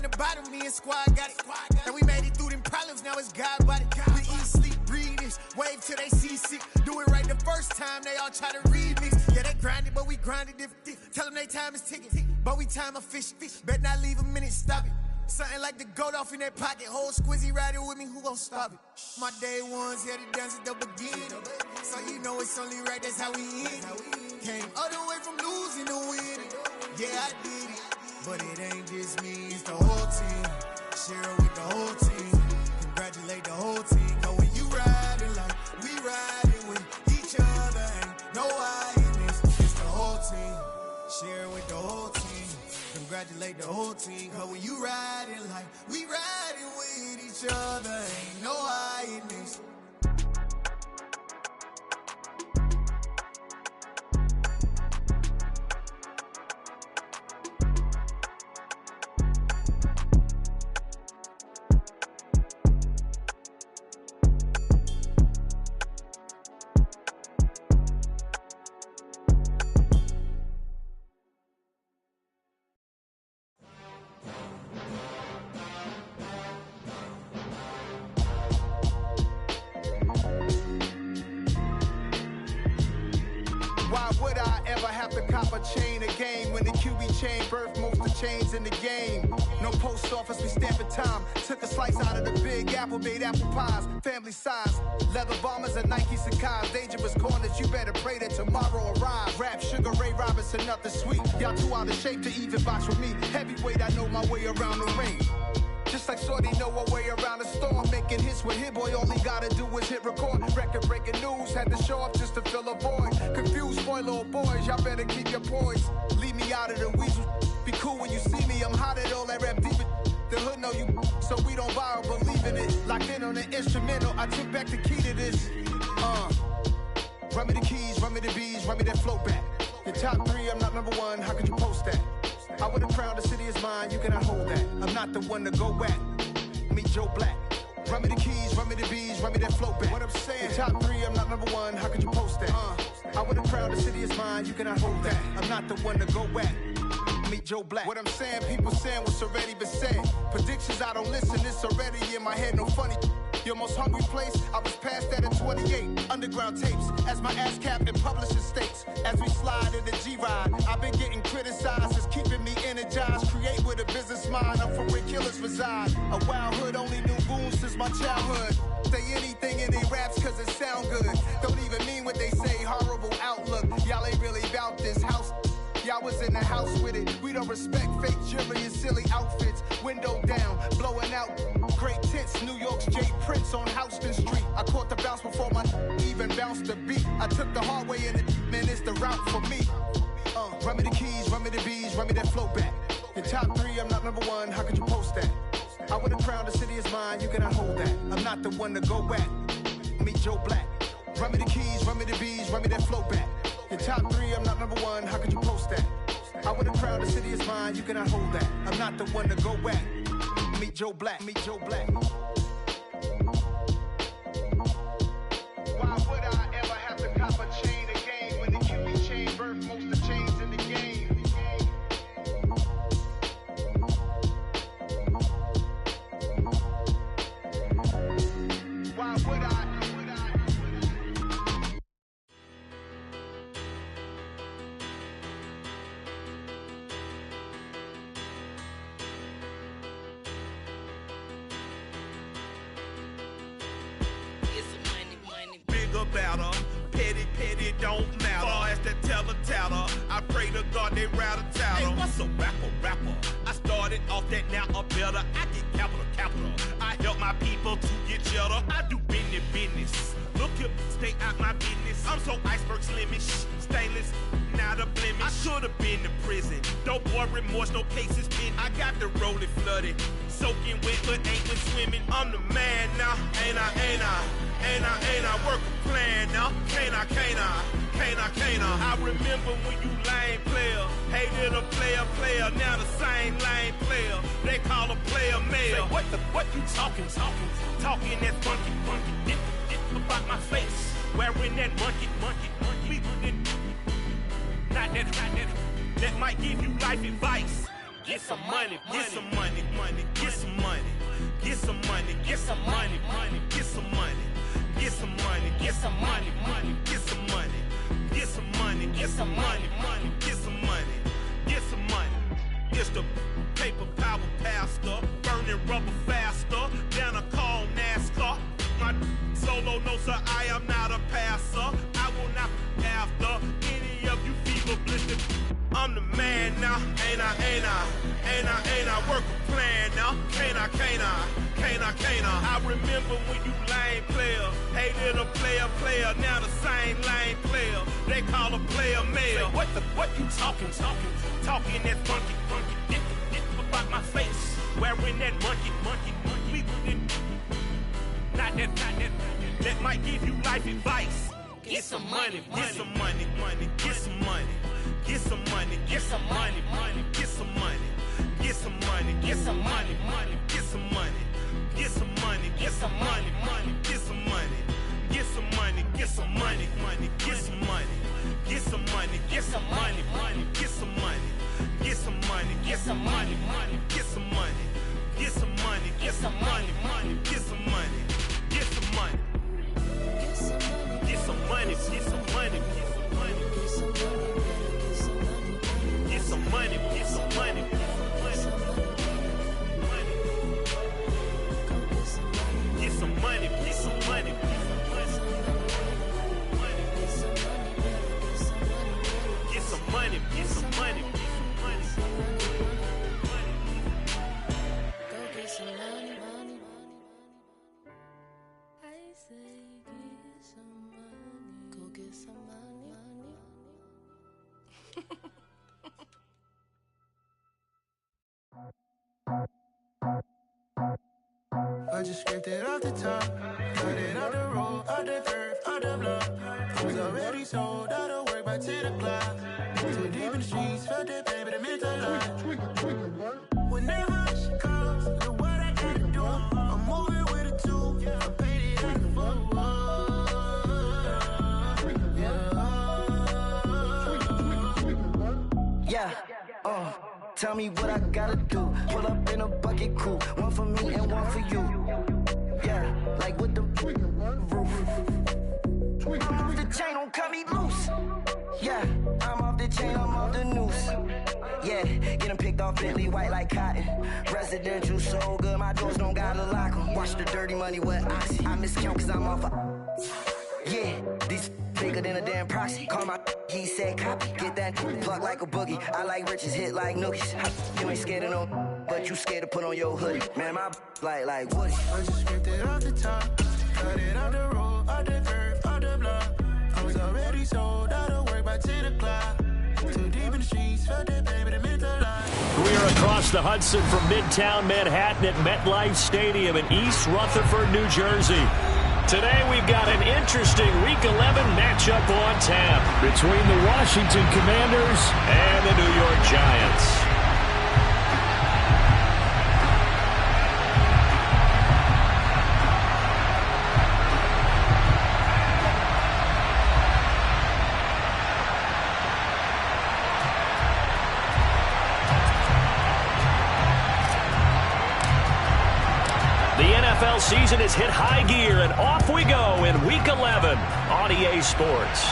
the bottom, me and squad got it. And we made it through them problems, now it's God body. We eat, sleep, breathe this, wave till they see sick. Do it right the first time, they all try to remix. Yeah, they grinded, but we grinded different. Tell them they time is ticking, but we time a fish. Bet not leave a minute, stop it. Something like the goat off in that pocket. Whole squizzy riding with me, who gon' stop it? My day ones here to dance at the beginning. So you know it's only right, that's how we end. Came all the way from losing to winning. Yeah, I did it. But it ain't just me, it's the whole team. Share it with the whole team. Congratulate the whole team. Cause when you riding like we riding with each other, ain't no I in this. It's the whole team. Share it with the whole team. Congratulate the whole team. Cause when you riding like we riding with each other, ain't no I in this. Chain a game when the QB chain birth most of chains in the game. No post office, we stamping time. Took a slice out of the big apple, made apple pies, family size. Leather bombers and Nike Sacai's. Dangerous corners, you better pray that tomorrow arrive. Rap, Sugar Ray Robinson, nothing sweet. Y'all too out of shape to even box with me. Heavyweight, I know my way around the ring. Just like Shorty know her way around the storm. Making hits with Hit Boy, all he gotta do is hit record. Record breaking news, had to show up just to fill a void. Confused boy, little boys, y'all better keep your poise. Leave me out of the weasel. Be cool when you see me, I'm hot at all that rap deep. The hood know you, so we don't borrow, believe in it. Locked in on the instrumental, I took back the key to this. Run me the keys, run me the bees, run me that flow back. Your top three, I'm not number one, how could you post that? I would've crowned the city is mine, you cannot hold that. I'm not the one to go back. Meet Joe Black. Run me the keys, run me the bees, run me that flow back. What I'm saying, your top three, I'm not number one, how could you post that? I would've crowned the city is mine, you cannot hold that. I'm not the one to go back. Meet Joe Black. What I'm saying, people saying what's already been said. Predictions, I don't listen, it's already in my head, no funny. Your most hungry place, I was past that in 28. Underground tapes, as my ass cap in publishing states. As we slide in the G-Ride, I've been getting criticized, it's keeping me energized. Create with a business mind, I'm from where killers reside. A wild hood, only knew goons since my childhood. Say anything in they raps cause it sound good. Don't even mean what they say, horrible outlook. Y'all ain't really about this house. Y'all was in the house with it. We don't respect fake jewelry and silly outfits. Window down, blowing out great tents. New York's J. Prince on Houston Street. I caught the bounce before my even bounced the beat. I took the hard way in it, man, it's the route for me. Run me the keys, run me the bees, run me that flow back. Your top three, I'm not number one, how could you post that? I would've crowned the city is mine, you cannot hold that. I'm not the one to go back. Meet Joe Black. Run me the keys, run me the bees, run me that flow back. Your top three, I'm not number one, how could you post that? I would've crowned the city is mine, you cannot hold that. I'm not the one to go back. Meet Joe Black, meet Joe Black. Why would I ever have to cop a chain again when the QB chain birth most of chains in the game? Why would I? Better. Petty don't matter. Far as that tattle, I pray to God they rattle tattle. Hey, what's a rapper? I started off that, now a better. I get capital. I help my people to get cheddar. I do business. Look here, stay out my business. I'm so iceberg slimish, stainless, not a blemish. I should've been to prison. Don't boy remorse, no cases pinned. I got the rolling flooded, soaking wet, but ain't been swimming. I'm the man now, ain't I work a plan now, can't I? I remember when you lame player, hated a player, now the same lame player, they call a player mayor. Say, what you talking that funky, about my face, wearing that monkey, we not that might give you life advice. get some money, get some money, money, get some money, get some money, get some money, money, get some money, get some money, get some money, money, get some money, get some money, get some money, money, get some money, get some money. It's the paper power pastor, burning rubber faster than a call NASCAR. My solo no sir, I am not a passer. I will not after any of you fever blistered. I'm the man now, ain't I, ain't I, ain't I, ain't I, work a plan now, can't I, can't I, can't I, can't I. I remember when you lame player, hated a player, now the same lame player, they call a player mayor. What you talking that funky, get about my face, wearing that monkey, not that, that might give you life advice. Get some money, get some money, money, get some money. Get some money, get some money, money, get some money, get some money, get some money, money, get some money, get some money, get some money, money, get some money, get some money, get some money, money, get some money, get some money, get some money, money, get some money, get some money, get some money, money, get some money, get some money, get some money, money, get some money, get some money, get some money, get some money, get some money, get some money. Get some money, get some money, get some money, get some money, get some money, get some money, go get some money, money. I say get some money, go get some money, money. I just scraped it off the top, cut it out the road, out the curve, out the block. I was already sold, out of work by 10 o'clock. Too deep in the streets, felt that baby, the mental lie. Whenever she calls, know what I gotta do. I'm moving with a two, I paid it out the full. Yeah, tell me what I gotta do. Pull up in a bucket crew, one for me and one for you. Yeah, like with the roof. I'm off the chain, don't cut me loose. Yeah, I'm off the chain, I'm off the noose. Yeah, getting picked off Bentley white like cotton. Residential so good, my doors don't gotta lock 'em. Watch the dirty money with oxy. I miscount cause I'm off yeah, these bigger than a damn proxy. Call my he said copy. Get that plug like a boogie. I like riches, hit like nookies. You ain't scared of no, but you scared to put on your hoodie. Man, my like Woody. I just scraped it off the top, cut it out the road, out the curve, out the block. I was already sold, out of work by 10 o'clock. Too deep in the streets, felt that baby, the mental lie. We're across the Hudson from Midtown Manhattan at MetLife Stadium in East Rutherford, New Jersey. Today we've got an interesting Week 11 matchup on tap between the Washington Commanders and the New York Giants. NFL season has hit high gear, and off we go in Week 11 on EA Sports.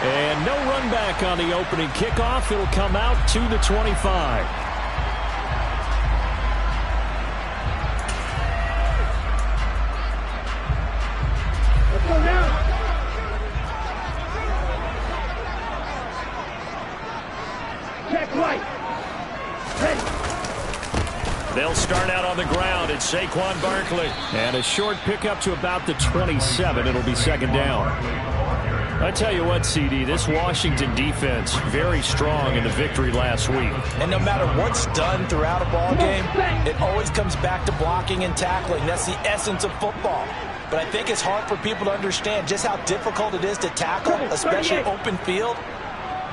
And no run back on the opening kickoff. It'll come out to the 25. Let's go now. Check right. Ready. They'll start out on the ground. It's Saquon Barkley. And a short pickup to about the 27. It'll be second down. I tell you what, CD, this Washington defense, very strong in the victory last week. And no matter what's done throughout a ball game, it always comes back to blocking and tackling. That's the essence of football. But I think it's hard for people to understand just how difficult it is to tackle, especially open field.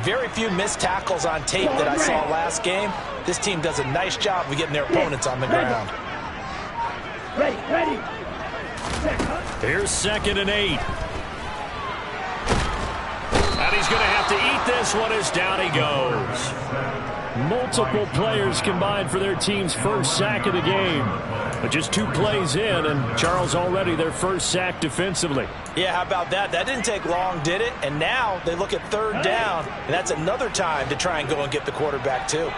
Very few missed tackles on tape that I saw last game. This team does a nice job of getting their opponents on the ground. Ready. Here's 2nd and 8. And he's going to have to eat this this one is down he goes. Multiple players combined for their team's first sack of the game. But just 2 plays in, and Charles already their first sack defensively. Yeah, how about that? That didn't take long, did it? And now they look at 3rd down, and that's another time to try and go and get the quarterback too.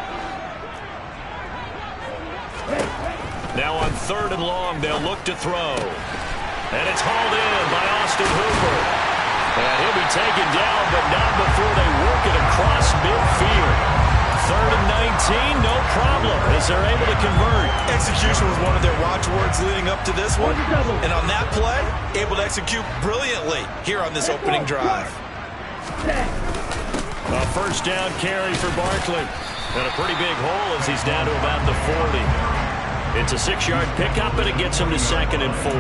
Now on 3rd and long, they'll look to throw. And it's hauled in by Austin Hooper. And he'll be taken down, but not before they work it across midfield. 3rd and 19, no problem, as they're able to convert. Execution was one of their watchwords leading up to this one. And on that play, able to execute brilliantly here on this opening drive. A first down carry for Barkley. And a pretty big hole as he's down to about the 40. It's a 6-yard pickup, and it gets him to 2nd and 4.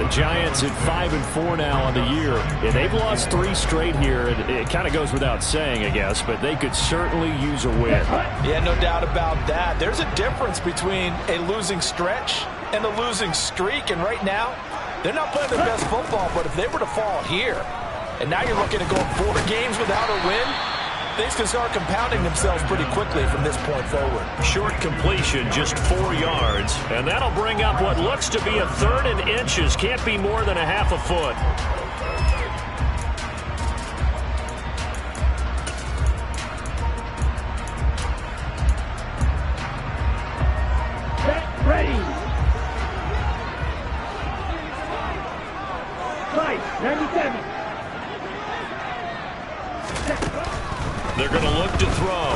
The Giants at 5-4 now on the year. And they've lost 3 straight here. It kind of goes without saying, I guess, but they could certainly use a win. Yeah, no doubt about that. There's a difference between a losing stretch and a losing streak. And right now, they're not playing their best football, but if they were to fall here, and now you're looking to go 4 games without a win, things can start compounding themselves pretty quickly from this point forward. Short completion, just 4 yards. And that'll bring up what looks to be a 3rd and inches. Can't be more than a half a foot. Set, ready. Fight, 97. They're going to look to throw.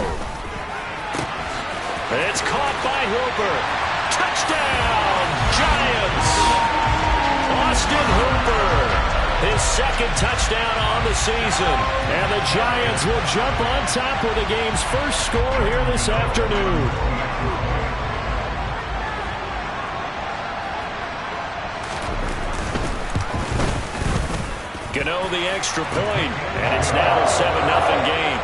It's caught by Hooper. Touchdown, Giants! Austin Hooper, his 2nd touchdown on the season. And the Giants will jump on top with the game's first score here this afternoon. Gano the extra point, and it's now a 7-0 game.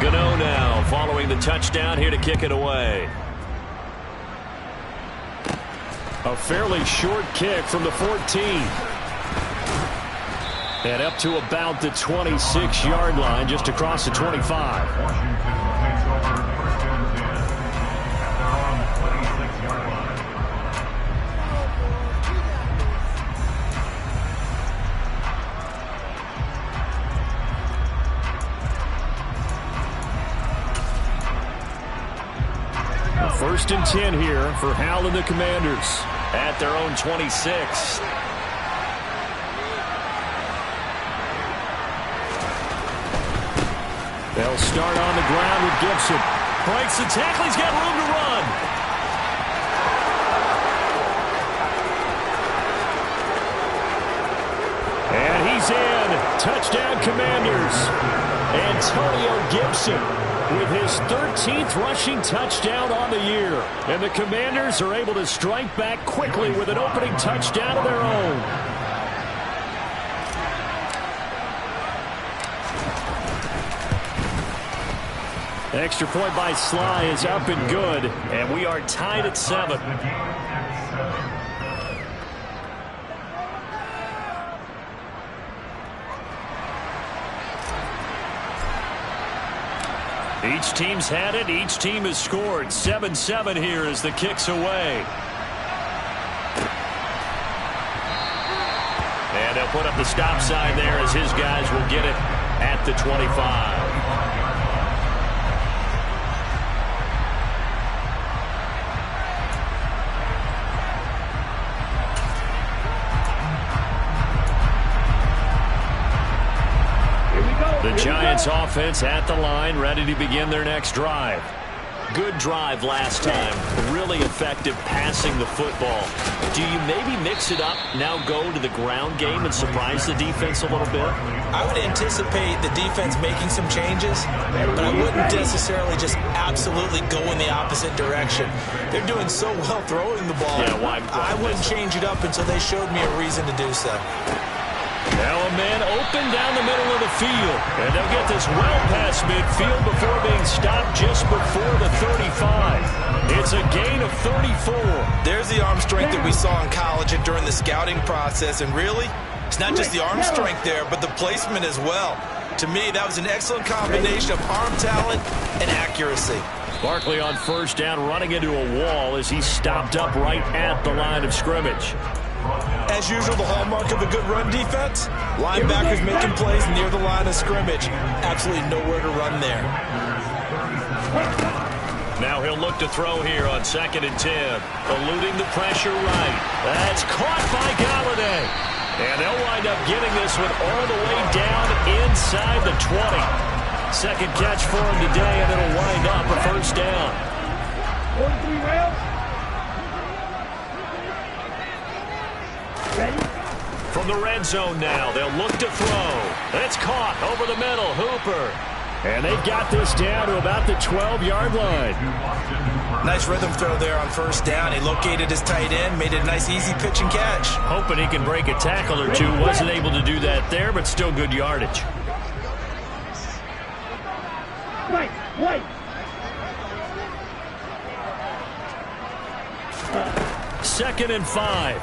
Gano now following the touchdown here to kick it away. A fairly short kick from the 14. And up to about the 26-yard line, just across the 25. First and 10 here for Hal and the Commanders at their own 26. They'll start on the ground with Gibson. Breaks the tackle. He's got room to run. And he's in. Touchdown, Commanders. Antonio Gibson with his 13th rushing touchdown on the year. And the Commanders are able to strike back quickly with an opening touchdown of their own. Extra point by Sly is up and good. And we are tied at 7. Each team's had it. Each team has scored. 7-7 here as the kick's away. And they'll put up the stop sign there as his guys will get it at the 25. The Giants offense at the line, ready to begin their next drive. Good drive last time. Really effective passing the football. Do you maybe mix it up, now go to the ground game and surprise the defense a little bit? I would anticipate the defense making some changes, but I wouldn't necessarily just absolutely go in the opposite direction. They're doing so well throwing the ball. Yeah, why I wouldn't change it up until they showed me a reason to do so. Now open down the middle of the field. And they'll get this well past midfield before being stopped just before the 35. It's a gain of 34. There's the arm strength that we saw in college and during the scouting process. And really, it's not just the arm strength there, but the placement as well. To me, that was an excellent combination of arm talent and accuracy. Barkley on first down, running into a wall as he stopped up right at the line of scrimmage. As usual, the hallmark of a good run defense, linebackers making plays near the line of scrimmage. Absolutely nowhere to run there. Now he'll look to throw here on 2nd and 10. Eluding the pressure right. That's caught by Galladay. And they'll wind up getting this one all the way down inside the 20. Second catch for him today, and it'll wind up a first down. 43 rounds. Ready? From the red zone now, they'll look to throw. It's caught over the middle. Hooper. And they've got this down to about the 12-yard line. Nice rhythm throw there on first down. He located his tight end, made it a nice easy pitch and catch. Hoping he can break a tackle or two. Wasn't able to do that there, but still good yardage. Wait. 2nd and 5.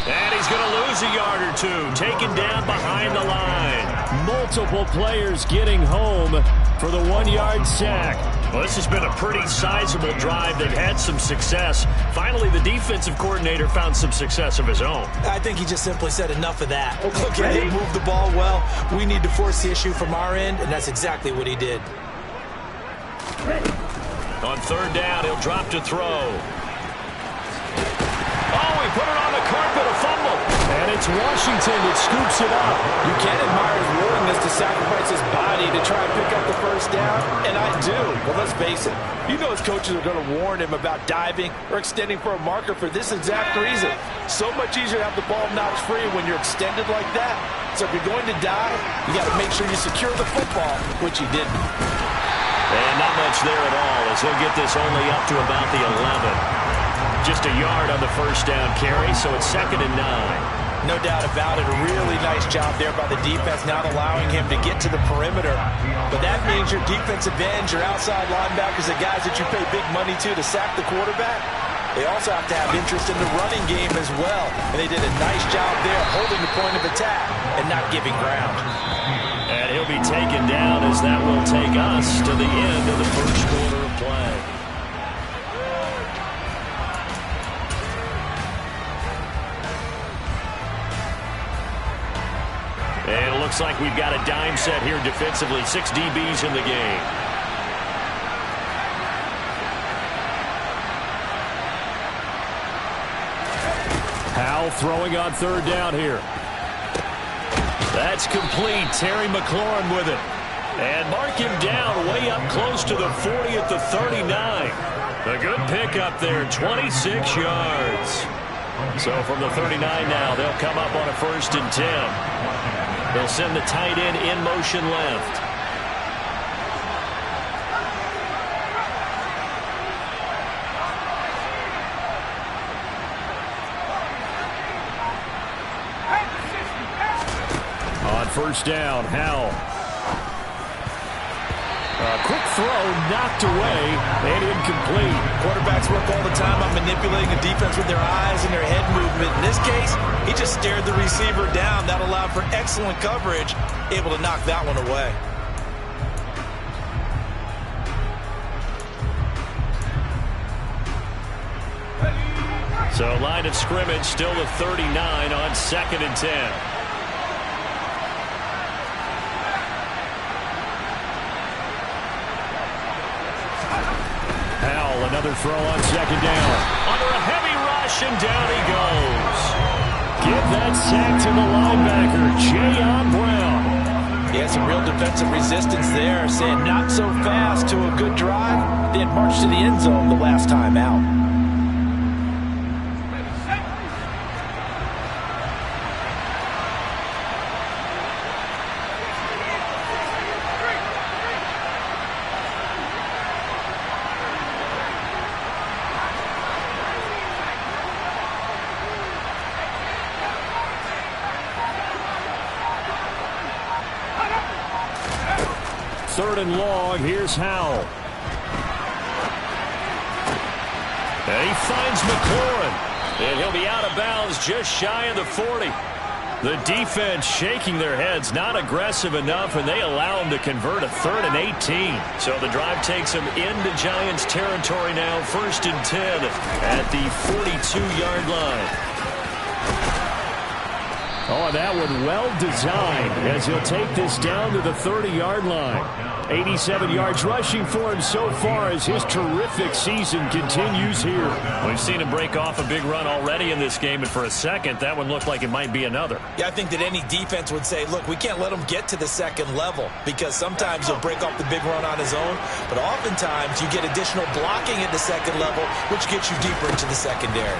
And he's going to lose a yard or two. Taken down behind the line. Multiple players getting home for the 1-yard sack. Well, this has been a pretty sizable drive. They've had some success. Finally, the defensive coordinator found some success of his own. I think he just simply said enough of that. Look at him move the ball well. We need to force the issue from our end, and that's exactly what he did. On 3rd down, he'll drop to throw. Oh, he put it on the carpet, a fumble. And it's Washington that scoops it up. You can't admire his willingness to sacrifice his body to try and pick up the first down, and I do. But let's face it, you know his coaches are going to warn him about diving or extending for a marker for this exact reason. So much easier to have the ball knocked free when you're extended like that. So if you're going to dive, you got to make sure you secure the football, which he didn't. And not much there at all as he'll get this only up to about the 11. Just a yard on the first down carry, so it's 2nd and 9. No doubt about it. A really nice job there by the defense, not allowing him to get to the perimeter. But that means your defensive ends, your outside linebackers, the guys that you pay big money to sack the quarterback, they also have to have interest in the running game as well. And they did a nice job there holding the point of attack and not giving ground. And he'll be taken down as that will take us to the end of the first quarter of play. And it looks like we've got a dime set here defensively. 6 DBs in the game. Howell throwing on 3rd down here. That's complete. Terry McLaurin with it. And mark him down way up close to the 40 at the 39. A good pickup there, 26 yards. So from the 39 now, they'll come up on a 1st and 10. They'll send the tight end in motion left. On 1st down, Howell. A quick throw knocked away and incomplete. Quarterbacks work all the time on manipulating the defense with their eyes and their head movement. In this case, he just stared the receiver down. That allowed for excellent coverage, able to knock that one away. So line of scrimmage still the 39 on 2nd and 10. Another throw on 2nd down. Under a heavy rush, and down he goes. Give that sack to the linebacker, Jayon Brown. He had some real defensive resistance there, saying not so fast to a good drive. They had marched to the end zone the last time out. 3rd and long. Here's Howell. And he finds McLaurin. And he'll be out of bounds just shy of the 40. The defense shaking their heads, not aggressive enough, and they allow him to convert a 3rd and 18. So the drive takes him into Giants territory now, 1st and 10 at the 42-yard line. Oh, that one well designed as he'll take this down to the 30-yard line. 87 yards rushing for him so far as his terrific season continues here. We've seen him break off a big run already in this game, and for a second, that one looked like it might be another. Yeah, I think that any defense would say, look, we can't let him get to the 2nd level because sometimes he'll break off the big run on his own, but oftentimes you get additional blocking at the 2nd level, which gets you deeper into the secondary.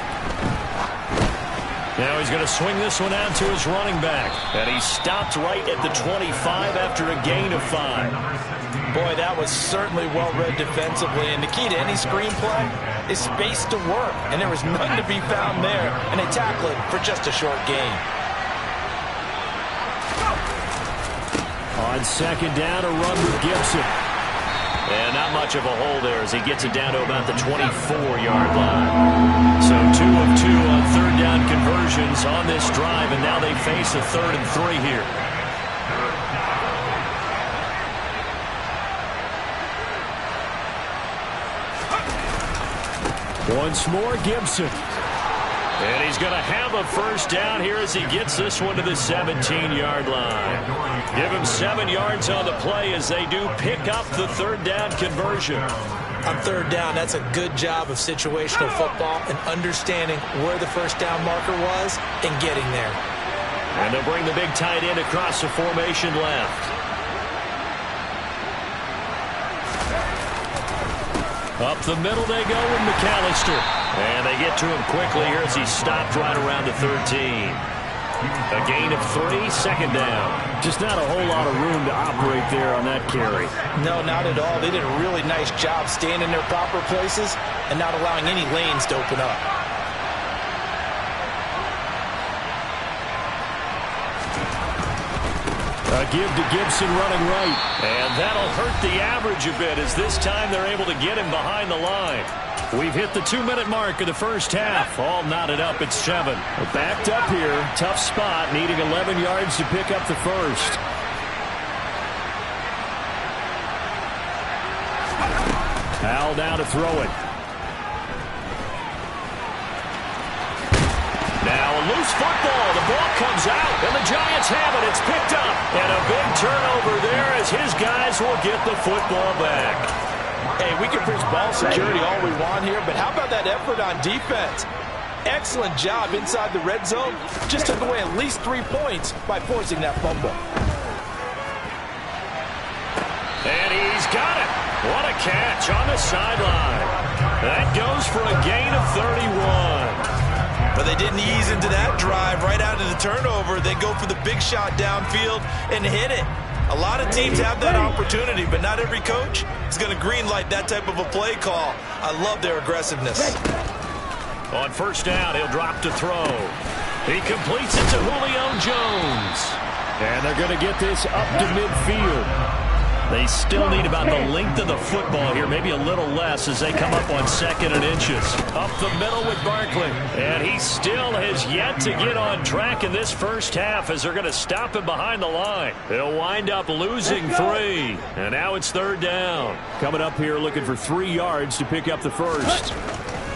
Now he's going to swing this one out to his running back. And he stopped right at the 25 after a gain of 5. Boy, that was certainly well-read defensively. And the key to any screenplay is space to work. And there was none to be found there. And they tackle it for just a short gain. On 2nd down, a run with Gibson. And not much of a hole there as he gets it down to about the 24-yard line. So 2 of 2 on 3rd down conversions on this drive, and now they face a 3rd and 3 here. Once more, Gibson. And he's going to have a 1st down here as he gets this one to the 17-yard line. Give him 7 yards on the play as they do pick up the 3rd down conversion. On 3rd down, that's a good job of situational football and understanding where the 1st down marker was and getting there. And they'll bring the big tight end across the formation left. Up the middle they go with McAllister. And they get to him quickly here as he stopped right around the 13. A gain of 3, 2nd down. Just not a whole lot of room to operate there on that carry. No, not at all. They did a really nice job staying in their proper places and not allowing any lanes to open up. A give to Gibson running right. And that'll hurt the average a bit as this time they're able to get him behind the line. We've hit the 2-minute mark of the 1st half. All knotted up at 7. We're backed up here. Tough spot, needing 11 yards to pick up the 1st. Howell down to throw it. Now a loose football. The ball comes out, and the Giants have it. It's picked up. And a big turnover there as his guys will get the football back. Hey, we can preach ball security all we want here, but how about that effort on defense? Excellent job inside the red zone. Just took away at least 3 points by forcing that fumble. And he's got it. What a catch on the sideline. That goes for a gain of 31. But they didn't ease into that drive right out of the turnover. They go for the big shot downfield and hit it. A lot of teams have that opportunity, but not every coach is going to greenlight that type of a play call. I love their aggressiveness. On 1st down, he'll drop to throw. He completes it to Julio Jones. And they're going to get this up to midfield. They still need about the length of the football here, maybe a little less as they come up on 2nd and inches. Up the middle with Barkley. And he still has yet to get on track in this 1st half as they're going to stop him behind the line. They'll wind up losing 3. And now it's 3rd down. Coming up here looking for 3 yards to pick up the 1st.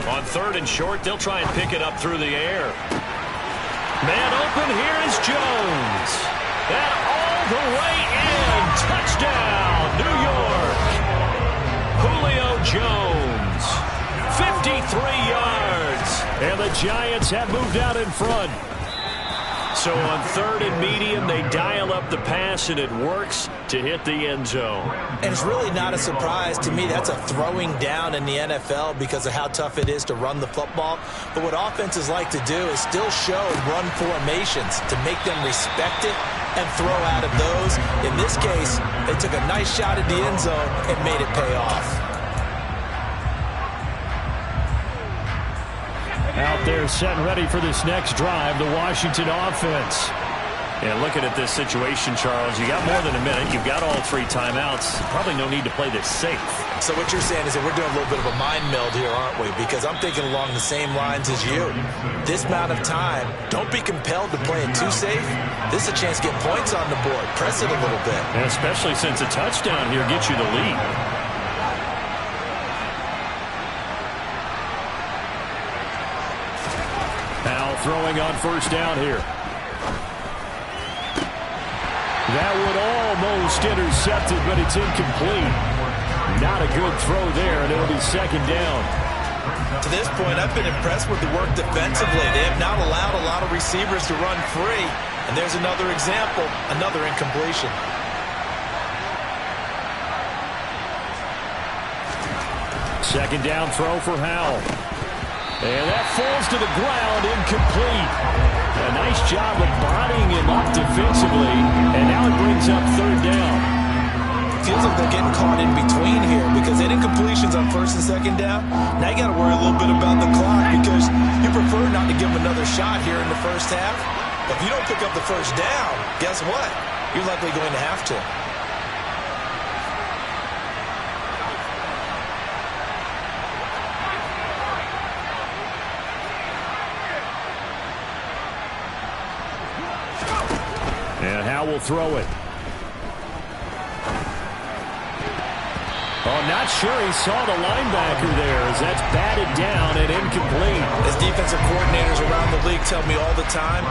On 3rd and short, they'll try and pick it up through the air. Man open, here is Jones. And all the way in. Touchdown, New York. Julio Jones. 53 yards. And the Giants have moved out in front. So on 3rd and medium, they dial up the pass, and it works to hit the end zone. And it's really not a surprise to me. That's a throwing down in the NFL because of how tough it is to run the football. But what offenses like to do is still show run formations to make them respect it and throw out of those. In this case, they took a nice shot at the end zone and made it pay off. Out there set and ready for this next drive, the Washington offense. And looking at this situation, Charles, you got more than a minute. You've got all 3 timeouts. Probably no need to play this safe. So what you're saying is that we're doing a little bit of a mind meld here, aren't we? Because I'm thinking along the same lines as you. This amount of time, don't be compelled to play it too safe. This is a chance to get points on the board. Press it a little bit. And especially since a touchdown here gets you the lead. Now throwing on first down here. That would almost intercepted, but it's incomplete. Not a good throw there, and it'll be second down. To this point, I've been impressed with the work defensively. They have not allowed a lot of receivers to run free. And there's another example, another incompletion. Second down throw for Howell. And that falls to the ground, incomplete. A nice job of bodying him up defensively, and now it brings up third down. Feels like they're getting caught in between here because they had incompletions on first and second down. Now you got to worry a little bit about the clock because you prefer not to give them another shot here in the first half. But if you don't pick up the first down, guess what? You're likely going to have to. And Howell will throw it. Oh, not sure he saw the linebacker there as that's batted down and incomplete. As defensive coordinators around the league tell me all the time,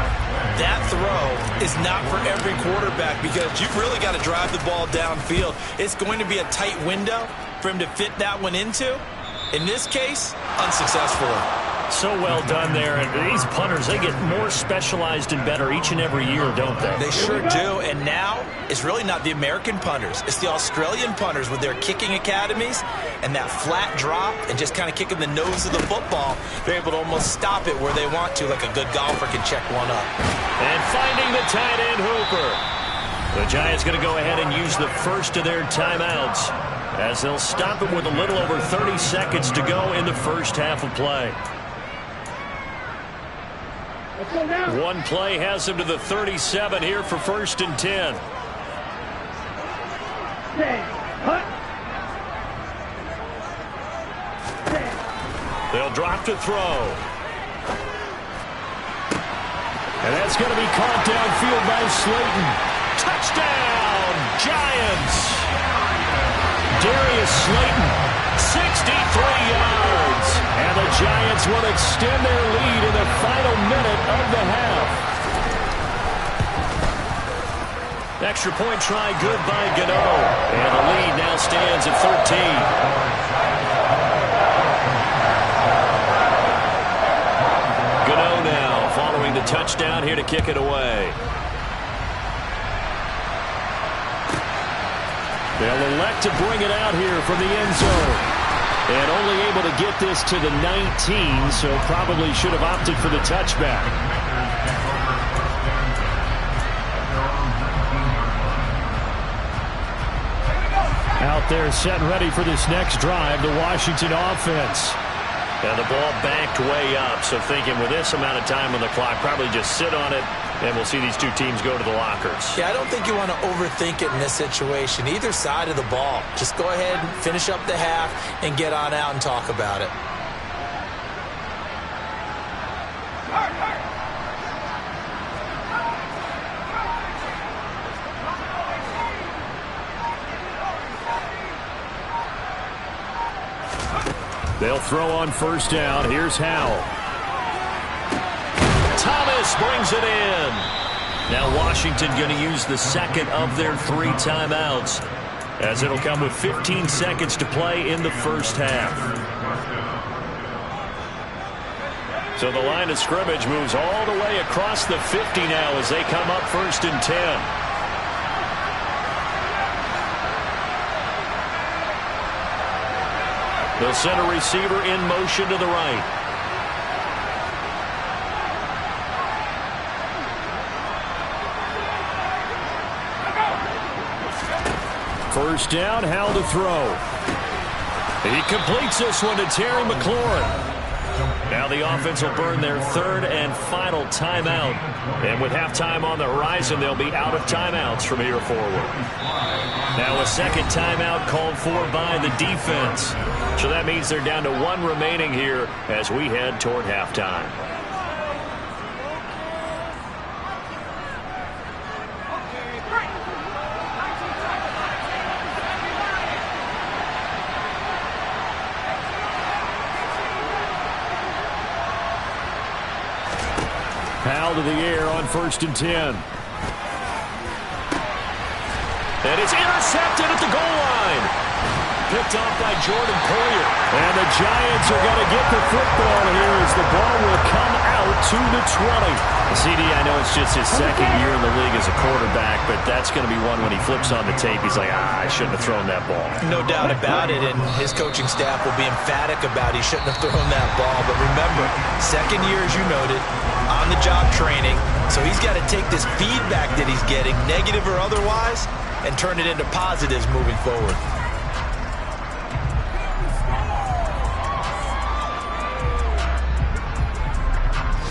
that throw is not for every quarterback because you've really got to drive the ball downfield. It's going to be a tight window for him to fit that one into. In this case, unsuccessfully. So well done there. And these punters, they get more specialized and better each and every year, don't they? They sure do. And now it's really not the American punters. It's the Australian punters with their kicking academies and that flat drop and just kind of kicking the nose of the football. They're able to almost stop it where they want to, like a good golfer can check one up. And finding the tight end Hooper. The Giants going to go ahead and use the first of their timeouts as they'll stop it with a little over 30 seconds to go in the first half of play. One play has him to the 37 here for first and 10. They'll drop to throw. And that's going to be caught downfield by Slayton. Touchdown, Giants! Darius Slayton, 63 yards. And the Giants will extend their lead in the final minute of the half. Extra point try good by Gano. And the lead now stands at 13. Gano now following the touchdown here to kick it away. They'll elect to bring it out here from the end zone. And only able to get this to the 19, so probably should have opted for the touchback. Out there set and ready for this next drive, the Washington offense. And the ball backed way up, so thinking with this amount of time on the clock, probably just sit on it, and we'll see these two teams go to the lockers. Yeah, I don't think you want to overthink it in this situation. Either side of the ball. Just go ahead and finish up the half and get on out and talk about it. They'll throw on first down. Here's Howell. Thomas brings it in. Now Washington going to use the second of their 3 timeouts, as it'll come with 15 seconds to play in the first half. So the line of scrimmage moves all the way across the 50 now as they come up first and 10. They'll send a receiver in motion to the right. First down, Howell to throw. He completes this one to Terry McLaurin. Now the offense will burn their third and final timeout. And with halftime on the horizon, they'll be out of timeouts from here forward. Now a second timeout called for by the defense. So that means they're down to one remaining here as we head toward halftime. Powell to the air on 1st and 10. And it's intercepted at the goal line. Picked off by Jordan Poyer. And the Giants are going to get the football here as the ball will come out to the 20. CD, I know it's just his second year in the league as a quarterback, but that's going to be one when he flips on the tape. He's like, I shouldn't have thrown that ball. No doubt about it, and his coaching staff will be emphatic about he shouldn't have thrown that ball. But remember, second year, as you noted, on-the-job training, so he's got to take this feedback that he's getting, negative or otherwise, and turn it into positives moving forward.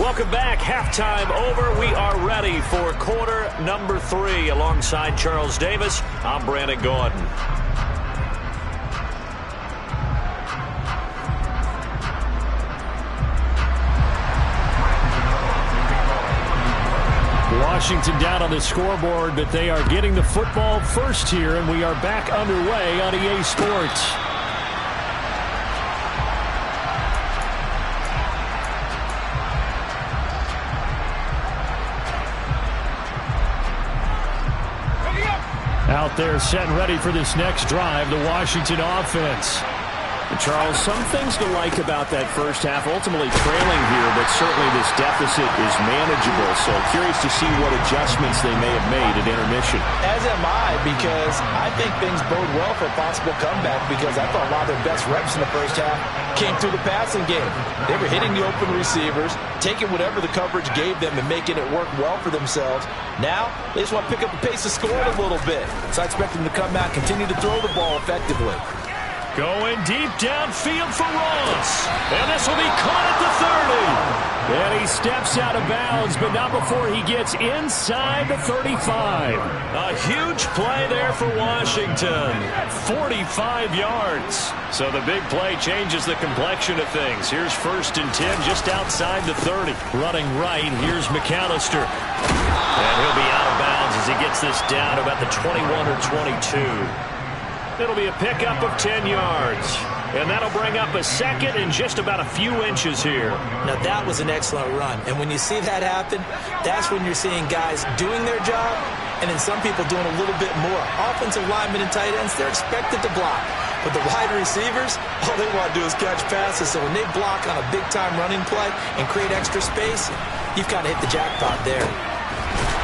Welcome back. Halftime over. We are ready for quarter number 3. Alongside Charles Davis, I'm Brandon Gordon. Washington down on the scoreboard, but they are getting the football first here, and we are back underway on EA Sports. Out there set and ready for this next drive, the Washington offense. And Charles, some things to like about that first half, ultimately trailing here, but certainly this deficit is manageable. So curious to see what adjustments they may have made at intermission. As am I, because I think things bode well for a possible comeback, because I thought a lot of their best reps in the first half came through the passing game. They were hitting the open receivers, taking whatever the coverage gave them and making it work well for themselves. Now, they just want to pick up the pace of scoring a little bit. So I expect them to come out, continue to throw the ball effectively. Going deep downfield for Ross. And this will be caught at the 30. And he steps out of bounds, but not before he gets inside the 35. A huge play there for Washington. 45 yards. So the big play changes the complexion of things. Here's 1st and 10 just outside the 30. Running right, here's McAllister. And he'll be out of bounds as he gets this down about the 21 or 22. It'll be a pickup of 10 yards. And that'll bring up a second and just about a few inches here. Now, that was an excellent run. And when you see that happen, that's when you're seeing guys doing their job and then some people doing a little bit more. Offensive linemen and tight ends, they're expected to block. But the wide receivers, all they want to do is catch passes. So when they block on a big-time running play and create extra space, you've kind of hit the jackpot there.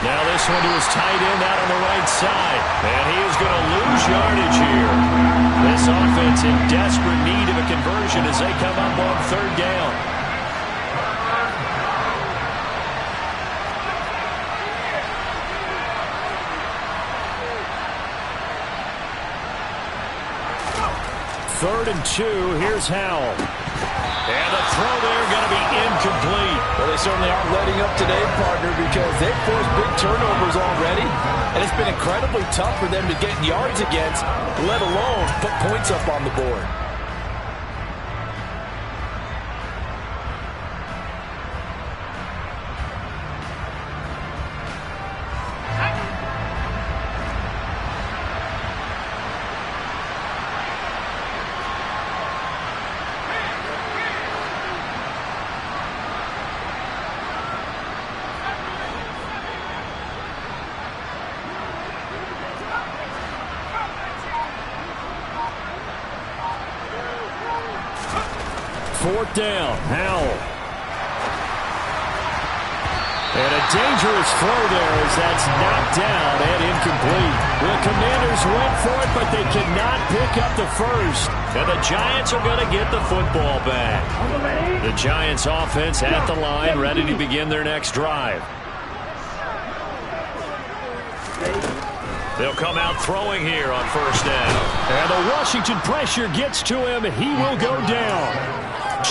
Now this one to his tight end out on the right side. And he is going to lose yardage here. This offense in desperate need of a conversion as they come up on 3rd down. Third and 2. Here's Howell. And the throw there going to be incomplete. Well, they certainly aren't letting up today, partner, because they've forced big turnovers already. And it's been incredibly tough for them to get yards against, let alone put points up on the board. Fourth down, Howell. And a dangerous throw there as that's knocked down and incomplete. The Commanders went for it, but they cannot pick up the first. And the Giants are going to get the football back. The Giants offense at the line, ready to begin their next drive. They'll come out throwing here on 1st down. And the Washington pressure gets to him. He will go down.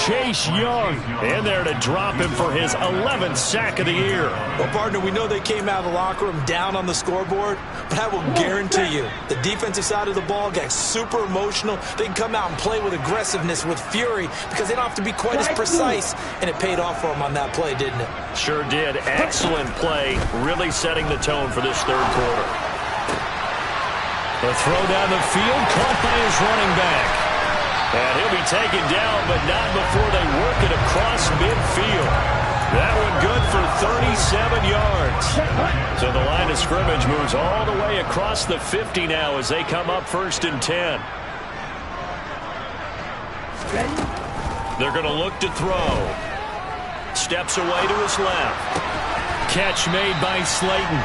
Chase Young in there to drop him for his 11th sack of the year. Well, partner, we know they came out of the locker room down on the scoreboard, but I will guarantee you the defensive side of the ball gets super emotional. They can come out and play with aggressiveness, with fury, because they don't have to be quite as precise, and it paid off for them on that play, didn't it? Sure did. Excellent play, really setting the tone for this third quarter. The throw down the field, caught by his running back. And he'll be taken down, but not before they work it across midfield. That one good for 37 yards. So the line of scrimmage moves all the way across the 50 now as they come up 1st and 10. They're going to look to throw. Steps away to his left. Catch made by Slayton.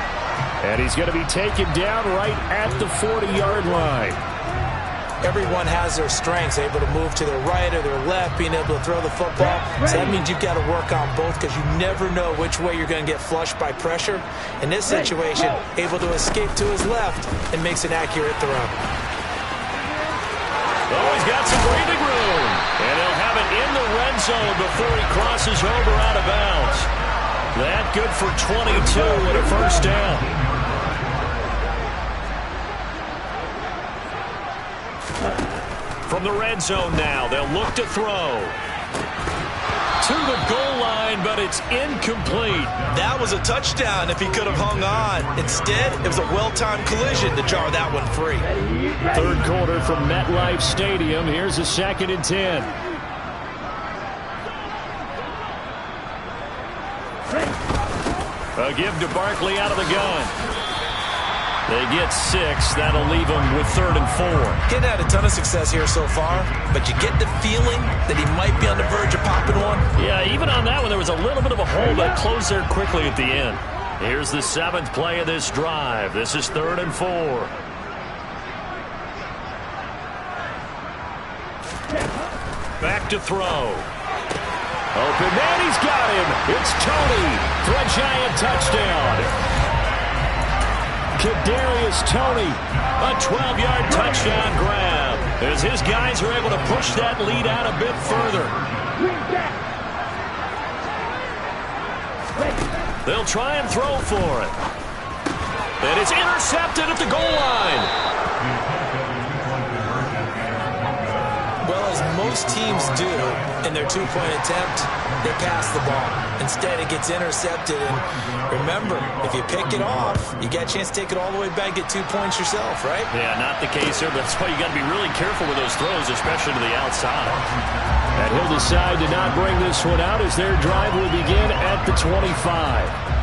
And he's going to be taken down right at the 40-yard line. Everyone has their strengths, able to move to their right or their left, being able to throw the football. So that means you've got to work on both because you never know which way you're going to get flushed by pressure. In this situation, able to escape to his left and makes an accurate throw. Oh, he's got some breathing room. And he'll have it in the red zone before he crosses over out of bounds. That good for 22 and a first down. From the red zone now, they'll look to throw. To the goal line, but it's incomplete. That was a touchdown if he could have hung on. Instead, it was a well-timed collision to jar that one free. Third quarter from MetLife Stadium. Here's a 2nd and 10. A give to Barkley out of the gun. They get 6. That'll leave them with 3rd and 4. Getting had a ton of success here so far, but you get the feeling that he might be on the verge of popping one. Yeah, even on that one, there was a little bit of a hole that closed there quickly at the end. Here's the 7th play of this drive. This is 3rd and 4. Back to throw. Open man, he's got him. It's Tony for a giant touchdown. Kadarius Toney, a 12-yard touchdown grab, as his guys are able to push that lead out a bit further. They'll try and throw for it. And it's intercepted at the goal line. Well, as most teams do in their two-point attempt, they pass the ball. Instead, it gets intercepted. And remember, if you pick it off, you got a chance to take it all the way back, get 2 points yourself, right? Yeah, not the case here. That's why you got to be really careful with those throws, especially to the outside. And he'll decide to not bring this one out as their drive will begin at the 25.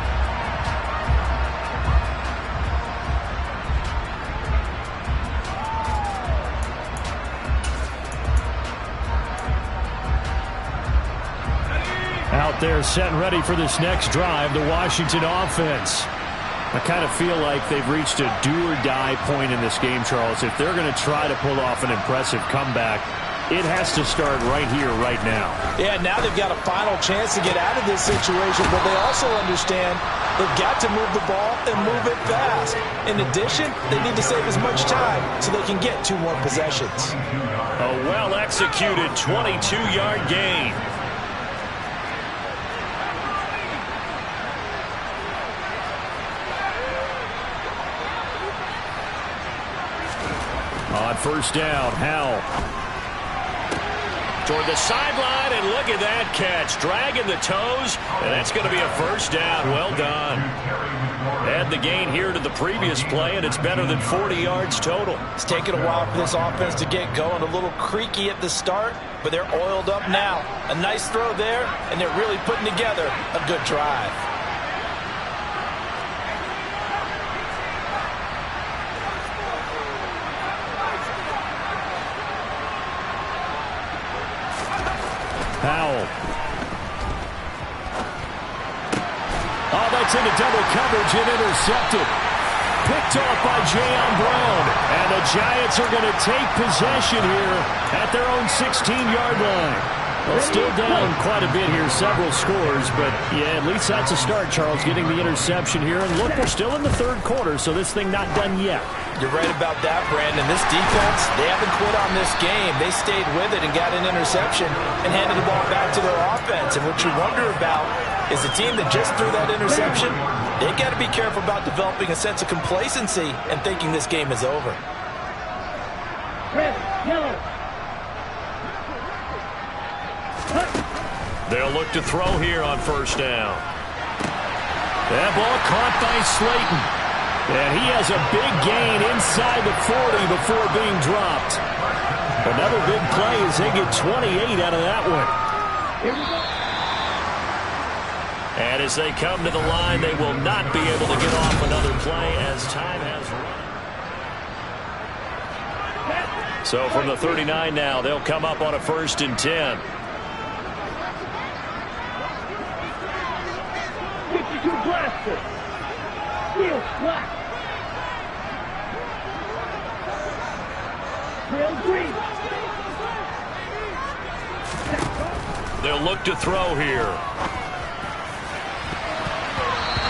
Out there set and ready for this next drive, the Washington offense. I kind of feel like they've reached a do-or-die point in this game, Charles. If they're going to try to pull off an impressive comeback, it has to start right here, right now. Yeah, now they've got a final chance to get out of this situation, but they also understand they've got to move the ball and move it fast. In addition, they need to save as much time so they can get 2 more possessions. A well-executed 22-yard gain. On first down, Howell. Toward the sideline, and look at that catch. Dragging the toes, and that's going to be a first down. Well done. Add the gain here to the previous play, and it's better than 40 yards total. It's taken a while for this offense to get going. A little creaky at the start, but they're oiled up now. A nice throw there, and they're really putting together a good drive. Howell. Oh, that's into double coverage and intercepted. Picked off by Jayon Brown. And the Giants are going to take possession here at their own 16-yard line. Well, still down quite a bit here, several scores, but yeah, at least that's a start, Charles, getting the interception here. And look, we're still in the third quarter, so this thing not done yet. You're right about that, Brandon. This defense, they haven't quit on this game. They stayed with it and got an interception and handed the ball back to their offense. And what you wonder about is the team that just threw that interception, they got to be careful about developing a sense of complacency and thinking this game is over. Red, yellow. They'll look to throw here on first down. That ball caught by Slayton. And he has a big gain inside the 40 before being dropped. Another big play as they get 28 out of that one. And as they come to the line, they will not be able to get off another play as time has run. So from the 39 now, they'll come up on a 1st and 10. 52 blaster. Steel black. Real green. They'll look to throw here.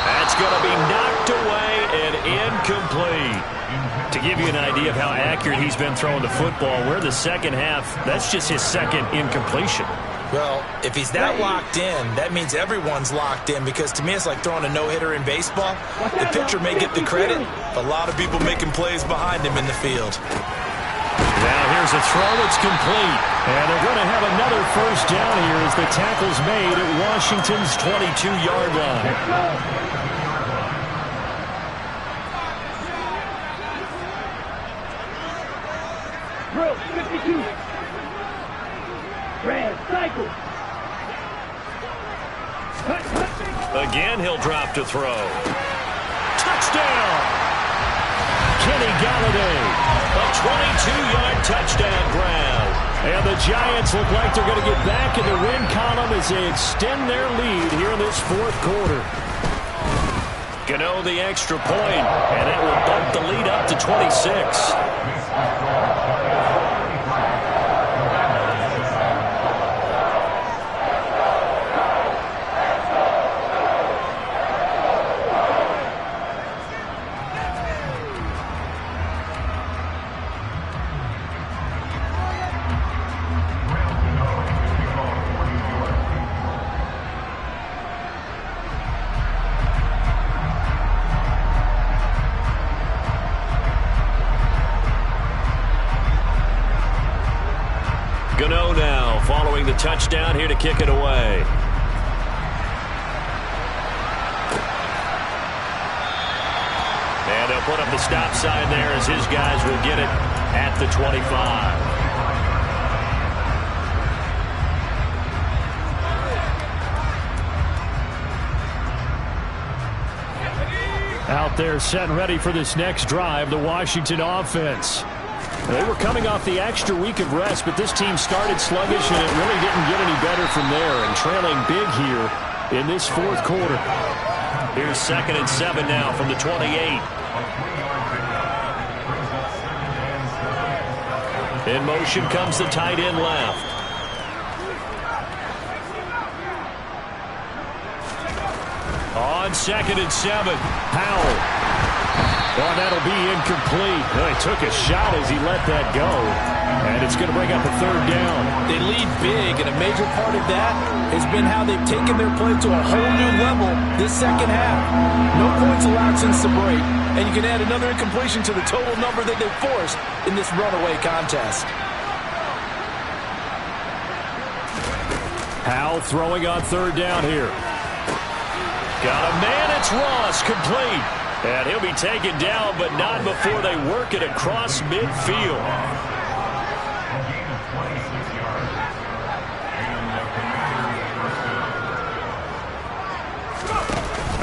That's going to be knocked away and incomplete. To give you an idea of how accurate he's been throwing the football, we're the second half. That's just his second incompletion. Well, if he's that locked in, that means everyone's locked in, because to me it's like throwing a no-hitter in baseball. The pitcher may get the credit, but a lot of people making plays behind him in the field. Now here's a throw that's complete. And they're going to have another first down here as the tackle's made at Washington's 22-yard line. Bro, 52. Red, cycle. Again, he'll drop to throw. Touchdown! Kenny Galladay, a 22-yard touchdown grab. And the Giants look like they're going to get back in the win column as they extend their lead here in this fourth quarter. Gano the extra point, and it will bump the lead up to 26. Gano now following the touchdown here to kick it away. And they'll put up the stop sign there as his guys will get it at the 25. Out there set and ready for this next drive, the Washington offense. They were coming off the extra week of rest, but this team started sluggish, and it really didn't get any better from there, and trailing big here in this fourth quarter. Here's 2nd and 7 now from the 28. In motion comes the tight end left. On 2nd and 7, Powell. Oh, that'll be incomplete. Well, he took a shot as he let that go. And it's going to bring up a 3rd down. They lead big, and a major part of that has been how they've taken their play to a whole new level this second half. No points allowed since the break, and you can add another incompletion to the total number that they've forced in this runaway contest. Powell throwing on 3rd down here. Got a man, it's Ross, complete. And he'll be taken down, but not before they work it across midfield.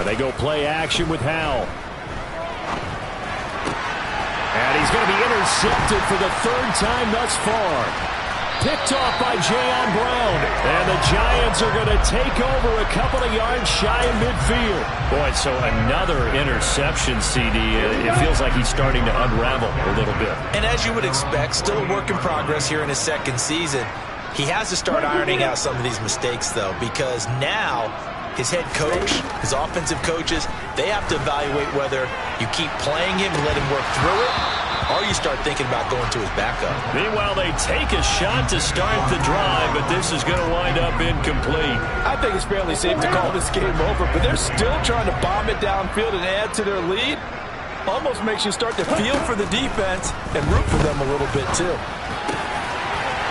They go play action with Howell. And he's going to be intercepted for the 3rd time thus far. Picked off by Jayon Brown. And the Giants are going to take over a couple of yards shy of midfield. Boy, so another interception, CD. It feels like he's starting to unravel a little bit. And as you would expect, still a work in progress here in his 2nd season. He has to start ironing out some of these mistakes, though, because now his head coach, his offensive coaches, they have to evaluate whether you keep playing him and let him work through it, or you start thinking about going to his backup. Meanwhile, they take a shot to start the drive, but this is going to wind up incomplete. I think it's fairly safe to call this game over, but they're still trying to bomb it downfield and add to their lead. Almost makes you start to feel for the defense and root for them a little bit, too.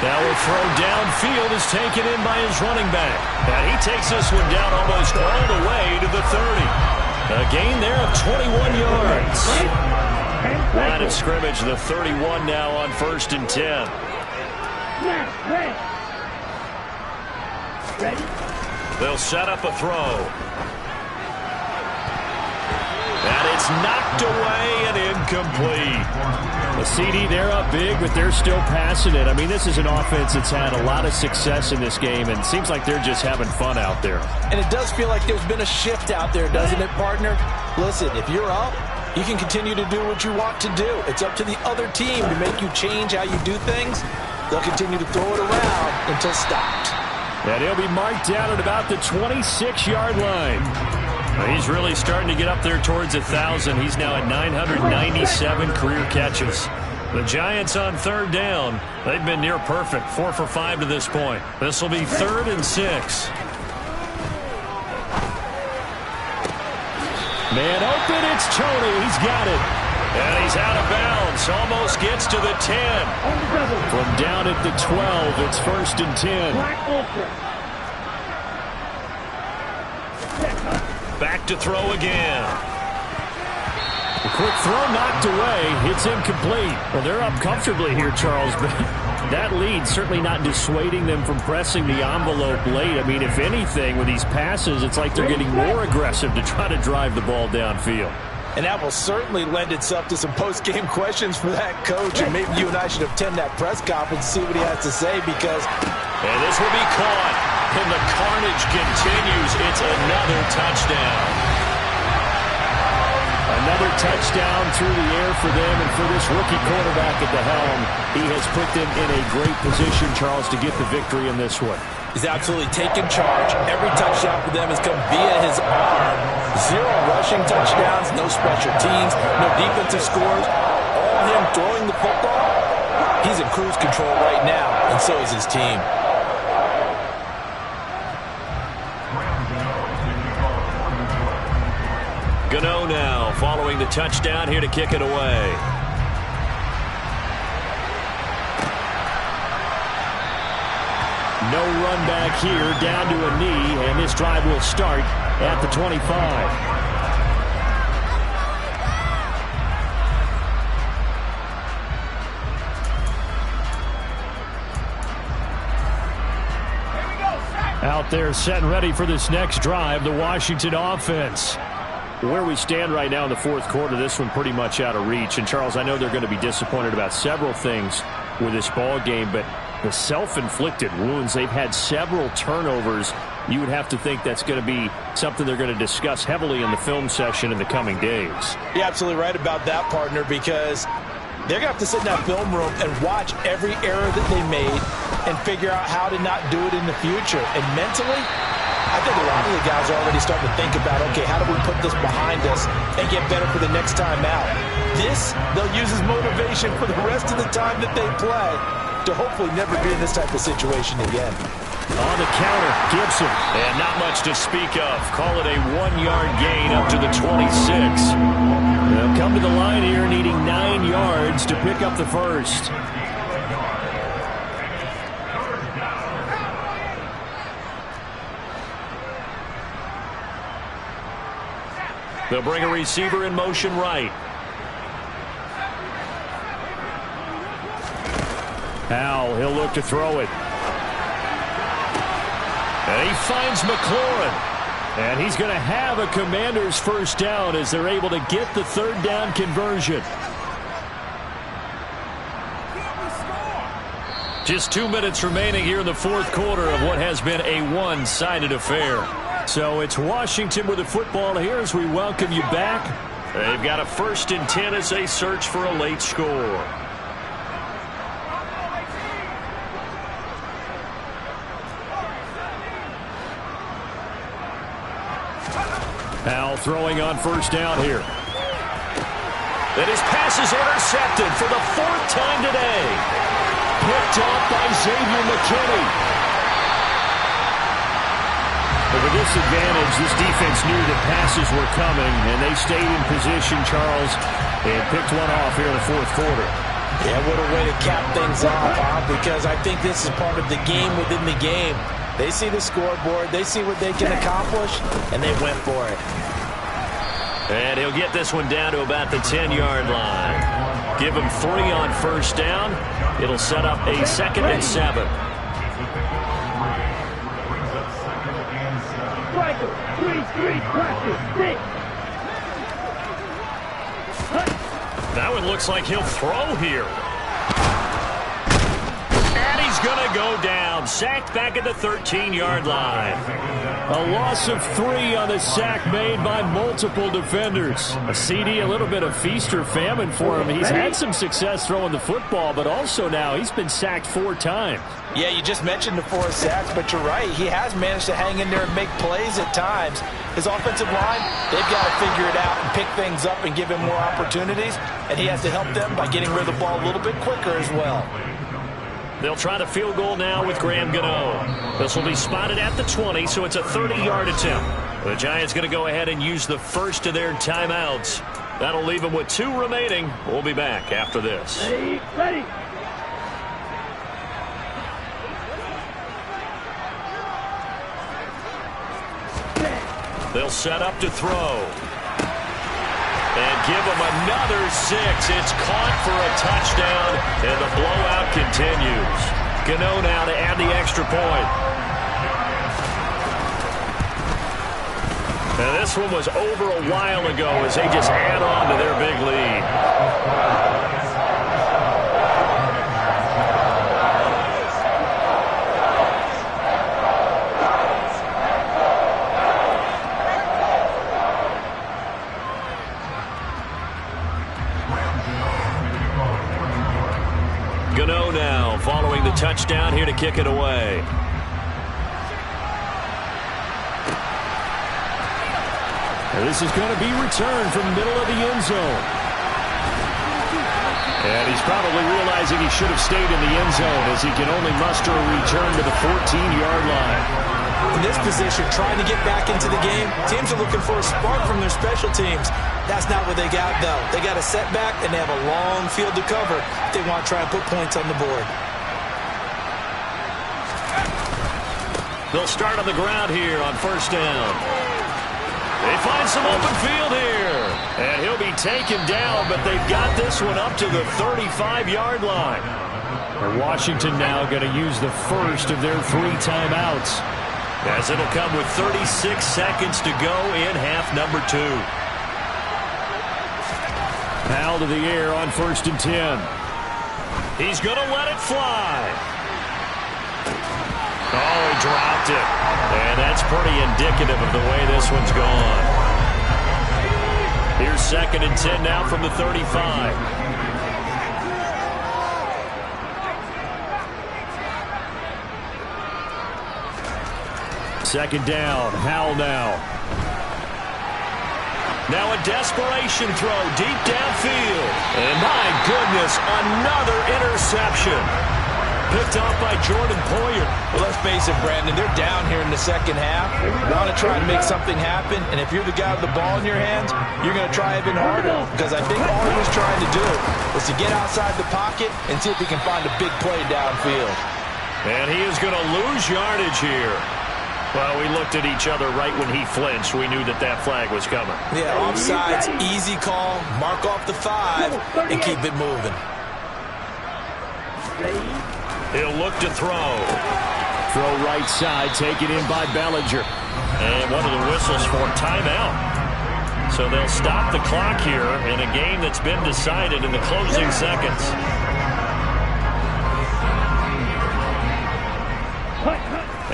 Now a throw downfield is taken in by his running back. And he takes this one down almost all the way to the 30. A gain there of 21 yards. Line of scrimmage, the 31 now on 1st and 10. They'll set up a throw. And it's knocked away and incomplete. The CD, they're up big, but they're still passing it. I mean, this is an offense that's had a lot of success in this game, and it seems like they're just having fun out there. And it does feel like there's been a shift out there, doesn't it, partner? Listen, if you're up, you can continue to do what you want to do. It's up to the other team to make you change how you do things. They'll continue to throw it around until stopped. And he'll be marked down at about the 26-yard line. He's really starting to get up there towards 1,000. He's now at 997 career catches. The Giants on 3rd down. They've been near perfect, 4 for 5 to this point. This will be 3rd and 6. Man open, it's Tony. He's got it. And he's out of bounds. Almost gets to the 10. From down at the 12, it's 1st and 10. Back to throw again. A quick throw knocked away. It's incomplete. Well, they're up comfortably here, Charles, but that lead certainly not dissuading them from pressing the envelope late. I mean, if anything, with these passes, it's like they're getting more aggressive to try to drive the ball downfield. And that will certainly lend itself to some post-game questions for that coach. And maybe you and I should attend that press conference and see what he has to say, because... And this will be caught. And the carnage continues. It's another touchdown. Another touchdown through the air for them, and for this rookie quarterback at the helm, he has put them in a great position, Charles, to get the victory in this one. He's absolutely taken charge. Every touchdown for them has come via his arm. 0 rushing touchdowns, no special teams, no defensive scores. All him throwing the football. He's in cruise control right now, and so is his team. Gano now following the touchdown here to kick it away. No run back here, down to a knee, and this drive will start at the 25. Out there set and ready for this next drive, the Washington offense. Where we stand right now in the 4th quarter, this one pretty much out of reach. And, Charles, I know they're going to be disappointed about several things with this ball game, but the self-inflicted wounds, they've had several turnovers. You would have to think that's going to be something they're going to discuss heavily in the film session in the coming days. You're absolutely right about that, partner, because they're going to have to sit in that film room and watch every error that they made and figure out how to not do it in the future. And mentally, I think a lot of the guys are already starting to think about, okay, how do we put this behind us and get better for the next time out? This, they'll use as motivation for the rest of the time that they play to hopefully never be in this type of situation again. On the counter, Gibson. And not much to speak of. Call it a 1-yard gain up to the 26. They'll come to the line here needing 9 yards to pick up the first. They'll bring a receiver in motion right. Howell, he'll look to throw it. And he finds McLaurin. And he's going to have a Commanders first down as they're able to get the 3rd down conversion. Just 2 minutes remaining here in the 4th quarter of what has been a one-sided affair. So it's Washington with the football here as we welcome you back. They've got a 1st and 10 as they search for a late score. Now throwing on first down here. And his pass is intercepted for the 4th time today. Picked off by Xavier McKinney. With this advantage, this defense knew that passes were coming, and they stayed in position, Charles, and picked one off here in the 4th quarter. Yeah, what a way to cap things off, Bob, because I think this is part of the game within the game. They see the scoreboard, they see what they can accomplish, and they went for it. And he'll get this one down to about the 10-yard line. Give him 3 on first down. It'll set up a 2nd and 7. Striker, 3-3, practice, 6. That one looks like he'll throw here. And he's going to go down. Sacked back at the 13-yard line. A loss of 3 on the sack made by multiple defenders. A CD, a little bit of feast or famine for him. He's had some success throwing the football, but also now he's been sacked 4 times. Yeah, you just mentioned the 4 sacks, but you're right. He has managed to hang in there and make plays at times. His offensive line, they've got to figure it out and pick things up and give him more opportunities, and he has to help them by getting rid of the ball a little bit quicker as well. They'll try the field goal now with Graham Gano. This will be spotted at the 20, so it's a 30-yard attempt. The Giants going to go ahead and use the first of their timeouts. That'll leave them with 2 remaining. We'll be back after this. Ready. They'll set up to throw. And give him another 6. It's caught for a touchdown, and the blowout continues. Gano now to add the extra point. And this one was over a while ago as they just add on to their big lead. Gano now following the touchdown here to kick it away. This is going to be returned from the middle of the end zone. And he's probably realizing he should have stayed in the end zone as he can only muster a return to the 14-yard line. In this position, trying to get back into the game, teams are looking for a spark from their special teams. That's not what they got, though. They got a setback, and they have a long field to cover if they want to try and put points on the board. They'll start on the ground here on first down. They find some open field here. And he'll be taken down, but they've got this one up to the 35-yard line. And Washington now going to use the first of their 3 timeouts. As it'll come with 36 seconds to go in half number 2. Powell to the air on first and 10. He's going to let it fly. Oh, he dropped it. And that's pretty indicative of the way this one's gone. Here's 2nd and 10 now from the 35. Second down, Howell now. Now a desperation throw deep downfield. And my goodness, another interception. Picked off by Jordan Poyer. Well, let's face it, Brandon, they're down here in the second half. You want to try to make something happen, and if you're the guy with the ball in your hands, you're going to try even harder, because I think all he was trying to do was to get outside the pocket and see if he can find a big play downfield. And he is going to lose yardage here. Well, we looked at each other right when he flinched. We knew that that flag was coming. Yeah, offsides, easy call, mark off the 5, and keep it moving. He'll look to throw. Throw right side, taken in by Bellinger. And one of the whistles for timeout. So they'll stop the clock here in a game that's been decided in the closing seconds.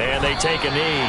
And they take a knee.